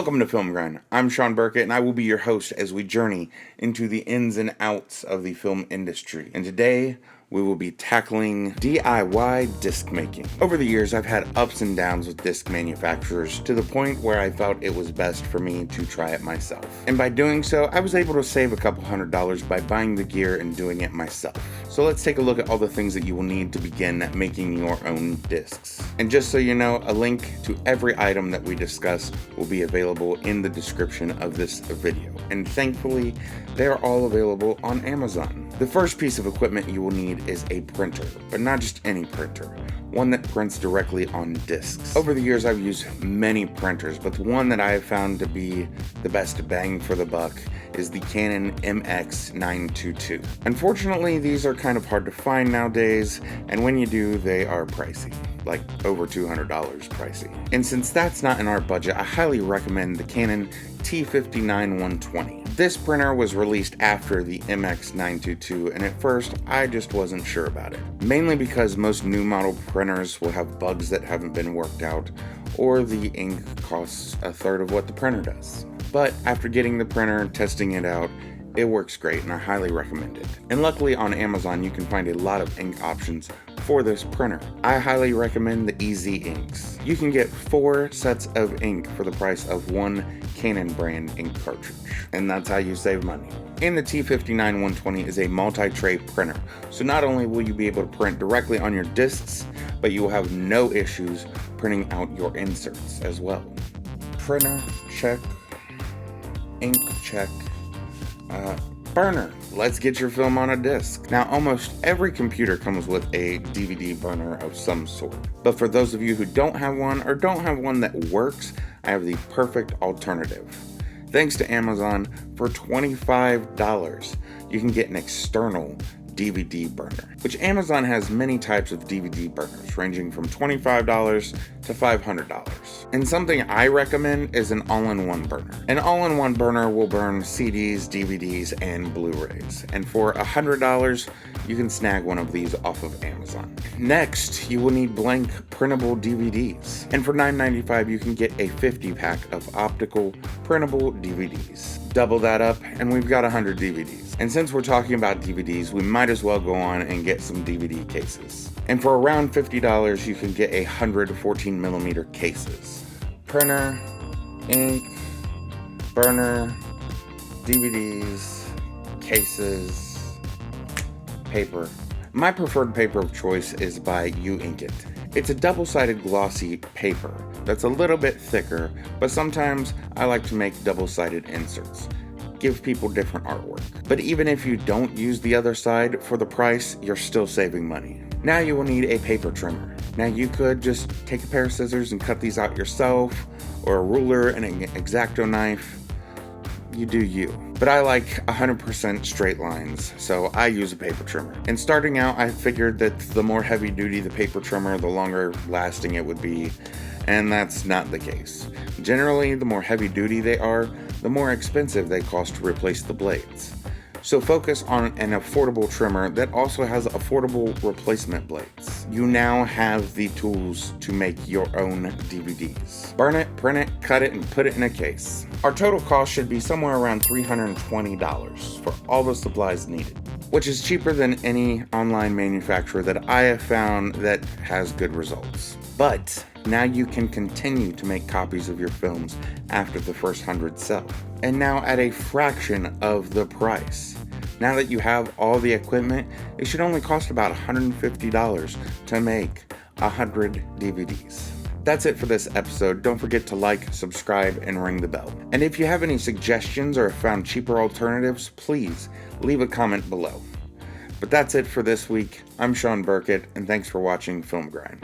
Welcome to Film Grind. I'm Shawn Burkett, and I will be your host as we journey into the ins and outs of the film industry. And today, we will be tackling DIY disc making. Over the years, I've had ups and downs with disc manufacturers to the point where I felt it was best for me to try it myself. And by doing so, I was able to save a couple $100s by buying the gear and doing it myself. So let's take a look at all the things that you will need to begin making your own discs. And just so you know, a link to every item that we discuss will be available in the description of this video. And thankfully, they are all available on Amazon. The first piece of equipment you will need is a printer, but not just any printer, one that prints directly on discs. Over the years, I've used many printers, but the one that I have found to be the best bang for the buck is the Canon MX922. Unfortunately, these are kind of hard to find nowadays, and when you do, they are pricey. Like over $200 pricey. And since that's not in our budget, I highly recommend the Canon T59-120. This printer was released after the MX922, and at first I just wasn't sure about it. Mainly because most new model printers will have bugs that haven't been worked out, or the ink costs a third of what the printer does. But after getting the printer and testing it out, it works great and I highly recommend it. And luckily on Amazon you can find a lot of ink options for this printer. I highly recommend the Easy Inks. You can get 4 sets of ink for the price of one Canon brand ink cartridge. And that's how you save money. And the T59-120 is a multi-tray printer. So not only will you be able to print directly on your discs, but you will have no issues printing out your inserts as well. Printer, check. Ink, check. Burner. Let's get your film on a disc. Now, almost every computer comes with a DVD burner of some sort. But for those of you who don't have one or don't have one that works, I have the perfect alternative. Thanks to Amazon, for $25, you can get an external DVD burner, which Amazon has many types of DVD burners ranging from $25 to $500. And something I recommend is an all-in-one burner. An all-in-one burner will burn CDs, DVDs, and Blu-rays. And for $100, you can snag one of these off of Amazon. Next, you will need blank printable DVDs. And for $9.95, you can get a 50-pack of optical printable DVDs. Double that up, and we've got 100 DVDs. And since we're talking about DVDs, we might as well go on and get some DVD cases. And for around $50, you can get 100 14mm cases. Printer, ink, burner, DVDs, cases, paper. My preferred paper of choice is by You Ink It. It's a double-sided glossy paper that's a little bit thicker, but sometimes I like to make double-sided inserts. Give people different artwork. But even if you don't use the other side for the price, you're still saving money. Now you will need a paper trimmer. Now you could just take a pair of scissors and cut these out yourself, or a ruler and an X-Acto knife. You do you. But I like 100% straight lines, so I use a paper trimmer. And starting out, I figured that the more heavy duty the paper trimmer, the longer lasting it would be, and that's not the case. Generally, the more heavy duty they are, the more expensive they cost to replace the blades. So focus on an affordable trimmer that also has affordable replacement blades. You now have the tools to make your own DVDs. Burn it, print it, cut it, and put it in a case. Our total cost should be somewhere around $320 for all the supplies needed, which is cheaper than any online manufacturer that I have found that has good results. But now you can continue to make copies of your films after the first 100 sell. And now at a fraction of the price. Now that you have all the equipment, it should only cost about $150 to make 100 DVDs. That's it for this episode. Don't forget to like, subscribe, and ring the bell. And if you have any suggestions or have found cheaper alternatives, please leave a comment below. But that's it for this week. I'm Shawn Burkett, and thanks for watching Film Grind.